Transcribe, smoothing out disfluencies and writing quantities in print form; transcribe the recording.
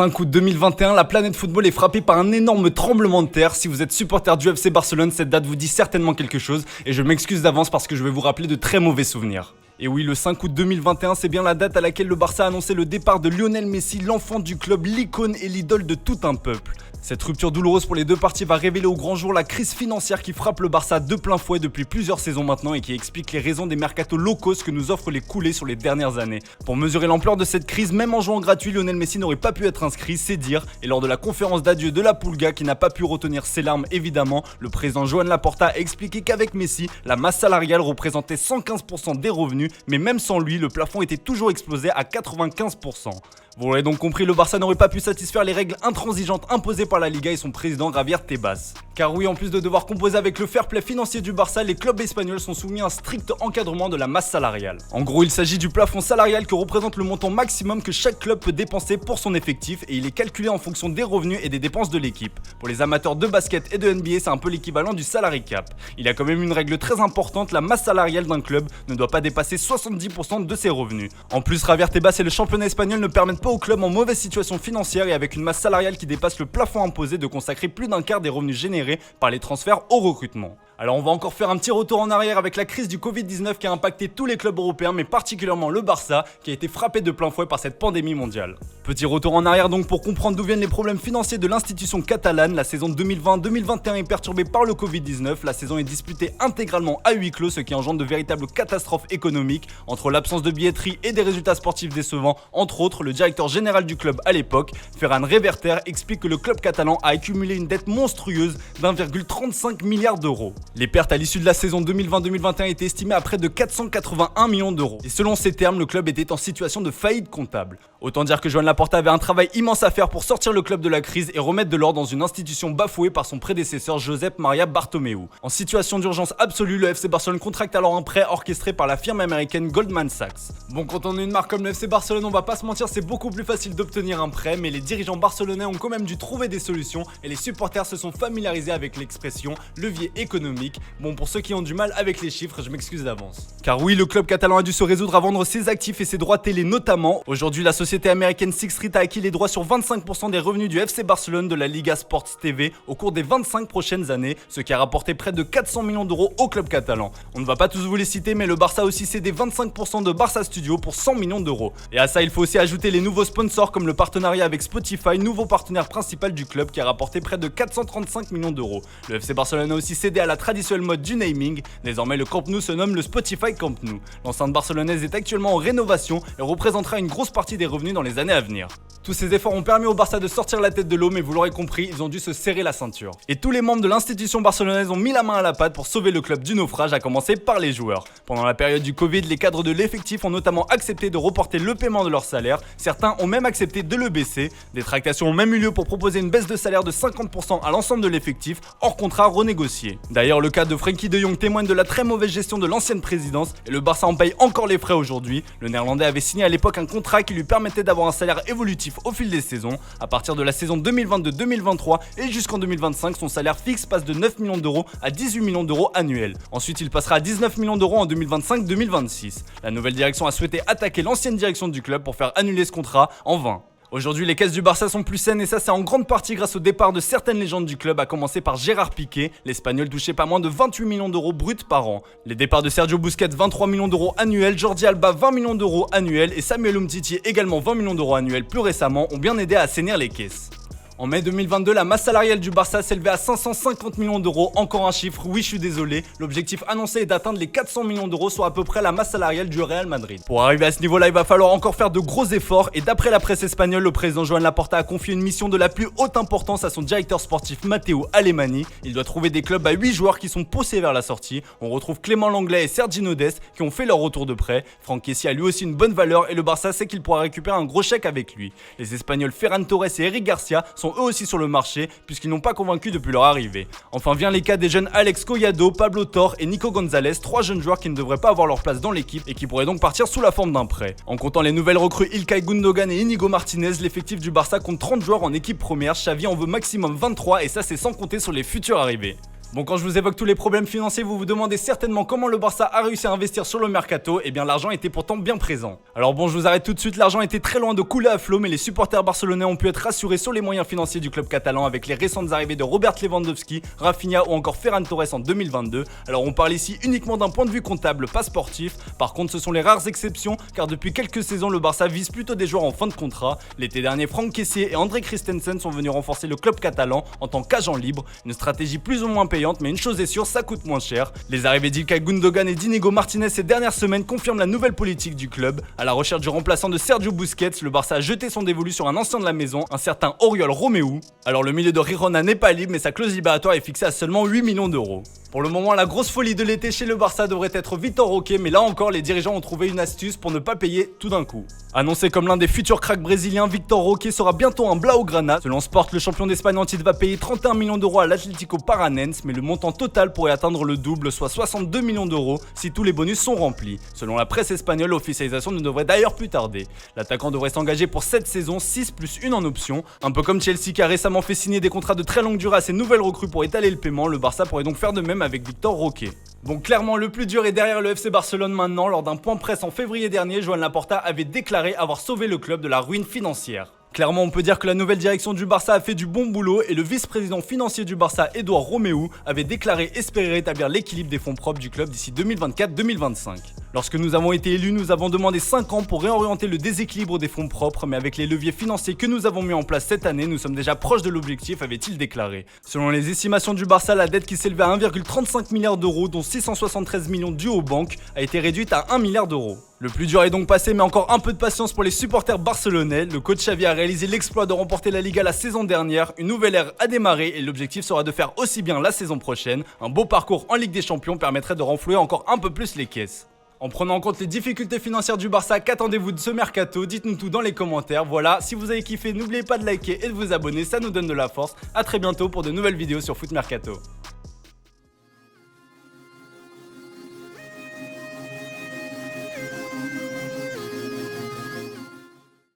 5 août 2021, la planète football est frappée par un énorme tremblement de terre. Si vous êtes supporter du FC Barcelone, cette date vous dit certainement quelque chose et je m'excuse d'avance parce que je vais vous rappeler de très mauvais souvenirs. Et oui, le 5 août 2021, c'est bien la date à laquelle le Barça a annoncé le départ de Lionel Messi, l'enfant du club, l'icône et l'idole de tout un peuple. Cette rupture douloureuse pour les deux parties va révéler au grand jour la crise financière qui frappe le Barça de plein fouet depuis plusieurs saisons maintenant et qui explique les raisons des mercatos low cost que nous offrent les coulées sur les dernières années. Pour mesurer l'ampleur de cette crise, même en jouant gratuit, Lionel Messi n'aurait pas pu être inscrit, c'est dire. Et lors de la conférence d'adieu de la Pulga, qui n'a pas pu retenir ses larmes évidemment, le président Joan Laporta a expliqué qu'avec Messi, la masse salariale représentait 115% des revenus, mais même sans lui, le plafond était toujours explosé à 95%. Vous l'aurez donc compris, le Barça n'aurait pas pu satisfaire les règles intransigeantes imposées par la Liga et son président Javier Tebas. Car oui, en plus de devoir composer avec le fair play financier du Barça, les clubs espagnols sont soumis à un strict encadrement de la masse salariale. En gros, il s'agit du plafond salarial que représente le montant maximum que chaque club peut dépenser pour son effectif et il est calculé en fonction des revenus et des dépenses de l'équipe. Pour les amateurs de basket et de NBA, c'est un peu l'équivalent du salary cap. Il y a quand même une règle très importante, la masse salariale d'un club ne doit pas dépasser 70% de ses revenus. En plus, Javier Tebas et le championnat espagnol ne permettent pas aux clubs en mauvaise situation financière et avec une masse salariale qui dépasse le plafond imposé de consacrer plus d'un quart des revenus générés par les transferts au recrutement. Alors on va encore faire un petit retour en arrière avec la crise du Covid-19 qui a impacté tous les clubs européens mais particulièrement le Barça qui a été frappé de plein fouet par cette pandémie mondiale. Petit retour en arrière donc pour comprendre d'où viennent les problèmes financiers de l'institution catalane. La saison 2020-2021 est perturbée par le Covid-19, la saison est disputée intégralement à huis clos, ce qui engendre de véritables catastrophes économiques. Entre l'absence de billetterie et des résultats sportifs décevants, entre autres, le directeur général du club à l'époque, Ferran Reverter, explique que le club catalan a accumulé une dette monstrueuse d'1,35 milliard d'euros. Les pertes à l'issue de la saison 2020-2021 étaient estimées à près de 481 millions d'euros. Et selon ces termes, le club était en situation de faillite comptable. Autant dire que Joan Laporta avait un travail immense à faire pour sortir le club de la crise et remettre de l'ordre dans une institution bafouée par son prédécesseur Josep Maria Bartomeu. En situation d'urgence absolue, le FC Barcelone contracte alors un prêt orchestré par la firme américaine Goldman Sachs. Bon, quand on est une marque comme le FC Barcelone, on va pas se mentir, c'est beaucoup plus facile d'obtenir un prêt, mais les dirigeants barcelonais ont quand même dû trouver des solutions et les supporters se sont familiarisés avec l'expression levier économique. Bon, pour ceux qui ont du mal avec les chiffres, je m'excuse d'avance. Car oui, le club catalan a dû se résoudre à vendre ses actifs et ses droits télé notamment. Aujourd'hui, la société américaine Sixth Street a acquis les droits sur 25% des revenus du FC Barcelone de la Liga Sports TV au cours des 25 prochaines années, ce qui a rapporté près de 400 millions d'euros au club catalan. On ne va pas tous vous les citer, mais le Barça a aussi cédé 25% de Barça Studio pour 100 millions d'euros. Et à ça, il faut aussi ajouter les nouveaux sponsors comme le partenariat avec Spotify, nouveau partenaire principal du club qui a rapporté près de 435 millions d'euros. Le FC Barcelone a aussi cédé à la traditionnelle mode du naming. Désormais, le Camp Nou se nomme le Spotify Camp Nou. L'enceinte barcelonaise est actuellement en rénovation et représentera une grosse partie des revenus dans les années à venir. Tous ces efforts ont permis au Barça de sortir la tête de l'eau, mais vous l'aurez compris, ils ont dû se serrer la ceinture. Et tous les membres de l'institution barcelonaise ont mis la main à la pâte pour sauver le club du naufrage, à commencer par les joueurs. Pendant la période du Covid, les cadres de l'effectif ont notamment accepté de reporter le paiement de leur salaire. Certains ont même accepté de le baisser. Des tractations ont même eu lieu pour proposer une baisse de salaire de 50% à l'ensemble de l'effectif, hors contrat renégocié. D'ailleurs, le cas de Frenkie de Jong témoigne de la très mauvaise gestion de l'ancienne présidence et le Barça en paye encore les frais aujourd'hui. Le Néerlandais avait signé à l'époque un contrat qui lui permettait d'avoir un salaire évolutif au fil des saisons. À partir de la saison 2022-2023 et jusqu'en 2025, son salaire fixe passe de 9 millions d'euros à 18 millions d'euros annuels. Ensuite, il passera à 19 millions d'euros en 2025-2026. La nouvelle direction a souhaité attaquer l'ancienne direction du club pour faire annuler ce contrat en vain. Aujourd'hui, les caisses du Barça sont plus saines et ça c'est en grande partie grâce au départ de certaines légendes du club, à commencer par Gérard Piqué. L'Espagnol touchait pas moins de 28 millions d'euros bruts par an. Les départs de Sergio Busquets, 23 millions d'euros annuels, Jordi Alba, 20 millions d'euros annuels et Samuel Umtiti, également 20 millions d'euros annuels plus récemment, ont bien aidé à assainir les caisses. En mai 2022, la masse salariale du Barça s'élevait à 550 millions d'euros, encore un chiffre, oui je suis désolé. L'objectif annoncé est d'atteindre les 400 millions d'euros, soit à peu près la masse salariale du Real Madrid. Pour arriver à ce niveau-là, il va falloir encore faire de gros efforts et d'après la presse espagnole, le président Joan Laporta a confié une mission de la plus haute importance à son directeur sportif Matteo Alemany. Il doit trouver des clubs à 8 joueurs qui sont poussés vers la sortie. On retrouve Clément Lenglet et Sergi Dest qui ont fait leur retour de prêt. Franck Kessie a lui aussi une bonne valeur et le Barça sait qu'il pourra récupérer un gros chèque avec lui. Les Espagnols Ferran Torres et Eric Garcia sont eux aussi sur le marché puisqu'ils n'ont pas convaincu depuis leur arrivée. Enfin vient les cas des jeunes Alex Collado, Pablo Torre et Nico Gonzalez, 3 jeunes joueurs qui ne devraient pas avoir leur place dans l'équipe et qui pourraient donc partir sous la forme d'un prêt. En comptant les nouvelles recrues Ilkay Gundogan et Inigo Martinez, l'effectif du Barça compte 30 joueurs en équipe première. Xavi en veut maximum 23 et ça c'est sans compter sur les futurs arrivés. Bon, quand je vous évoque tous les problèmes financiers, vous vous demandez certainement comment le Barça a réussi à investir sur le mercato. Eh bien, l'argent était pourtant bien présent. Alors bon, je vous arrête tout de suite, l'argent était très loin de couler à flot, mais les supporters barcelonais ont pu être rassurés sur les moyens financiers du club catalan avec les récentes arrivées de Robert Lewandowski, Rafinha ou encore Ferran Torres en 2022. Alors on parle ici uniquement d'un point de vue comptable, pas sportif. Par contre, ce sont les rares exceptions, car depuis quelques saisons, le Barça vise plutôt des joueurs en fin de contrat. L'été dernier, Franck Kessié et André Christensen sont venus renforcer le club catalan en tant qu'agents libres. Une stratégie plus ou moins payante, mais une chose est sûre, ça coûte moins cher. Les arrivées d'Ilkay Gundogan et d'Inigo Martinez ces dernières semaines confirment la nouvelle politique du club. À la recherche du remplaçant de Sergio Busquets, le Barça a jeté son dévolu sur un ancien de la maison, un certain Oriol Romeu. Alors le milieu de Girona n'est pas libre, mais sa clause libératoire est fixée à seulement 8 millions d'euros. Pour le moment, la grosse folie de l'été chez le Barça devrait être Vitor Roque, mais là encore, les dirigeants ont trouvé une astuce pour ne pas payer tout d'un coup. Annoncé comme l'un des futurs cracks brésiliens, Vitor Roque sera bientôt un Blaugrana. Selon Sport, le champion d'Espagne en titre va payer 31 millions d'euros à l'Atlético Paranense, mais le montant total pourrait atteindre le double, soit 62 millions d'euros, si tous les bonus sont remplis. Selon la presse espagnole, l'officialisation ne devrait d'ailleurs plus tarder. L'attaquant devrait s'engager pour 7 saisons, 6 plus 1 en option. Un peu comme Chelsea qui a récemment fait signer des contrats de très longue durée à ses nouvelles recrues pour étaler le paiement, le Barça pourrait donc faire de même avec Vitor Roque. Bon, clairement, le plus dur est derrière le FC Barcelone maintenant. Lors d'un point presse en février dernier, Joan Laporta avait déclaré avoir sauvé le club de la ruine financière. Clairement, on peut dire que la nouvelle direction du Barça a fait du bon boulot et le vice-président financier du Barça, Eduard Romeu, avait déclaré espérer rétablir l'équilibre des fonds propres du club d'ici 2024-2025. Lorsque nous avons été élus, nous avons demandé 5 ans pour réorienter le déséquilibre des fonds propres, mais avec les leviers financiers que nous avons mis en place cette année, nous sommes déjà proches de l'objectif, avait-il déclaré. Selon les estimations du Barça, la dette qui s'élevait à 1,35 milliard d'euros, dont 673 millions dus aux banques, a été réduite à 1 milliard d'euros. Le plus dur est donc passé, mais encore un peu de patience pour les supporters barcelonais. Le coach Xavi a réalisé l'exploit de remporter la Liga la saison dernière. Une nouvelle ère a démarré et l'objectif sera de faire aussi bien la saison prochaine. Un beau parcours en Ligue des Champions permettrait de renflouer encore un peu plus les caisses. En prenant en compte les difficultés financières du Barça, qu'attendez-vous de ce mercato? Dites-nous tout dans les commentaires. Voilà, si vous avez kiffé, n'oubliez pas de liker et de vous abonner, ça nous donne de la force. A très bientôt pour de nouvelles vidéos sur Foot Mercato.